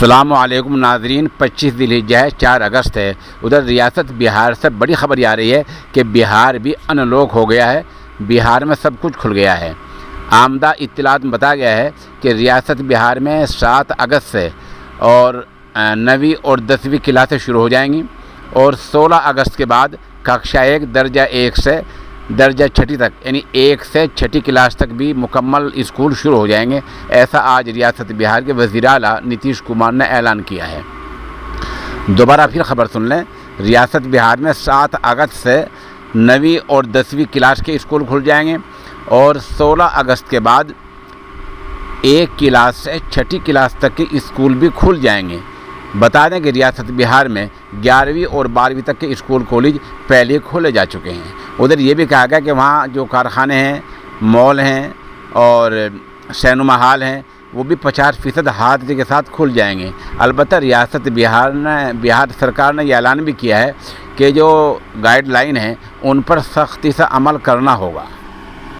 السلام علیکم ناظرین، 25 ذی الحجہ ہے، 4 اگست ہے۔ ادھر ریاست بہار سے بڑی خبر آ رہی ہے کہ بہار بھی ان لاک ہو گیا ہے، بہار میں سب کچھ کھل گیا ہے۔ آمدہ اطلاعات میں بتایا گیا ہے کہ ریاست بہار میں 7 اگست سے اور 9ویں اور 10ویں کلاسیں شروع ہو جائیں گی، اور 16 اگست کے بعد ککشا 1 درجہ 1 سے درجہ 6 تک، یعنی 1 سے 6 کلاس تک بھی مکمل اسکول شروع ہو جائیں گے۔ ایسا آج ریاست بہار کے وزیر اعلیٰ نتیش کمار نے اعلان کیا ہے۔ دوبارہ پھر خبر سن لیں، ریاست بہار میں 7 اگست سے 9ویں اور 10ویں کلاس کے اسکول کھل جائیں گے، اور 16 اگست کے بعد 1 کلاس سے 6 کلاس تک کے اسکول بھی کھل جائیں گے۔ بتا دیں کہ ریاست بہار میں 11ویں اور 12ویں تک کے اسکول کالج پہلے کھولے جا چکے ہیں۔ ادھر یہ بھی کہا گیا کہ وہاں جو کارخانے ہیں، مال ہیں اور سینما ہال ہیں، وہ بھی 50% حاضری کے ساتھ کھل جائیں گے۔ البتہ ریاست بہار سرکار نے یہ اعلان بھی کیا ہے کہ جو گائیڈ لائن ہیں ان پر سختی سے عمل کرنا ہوگا۔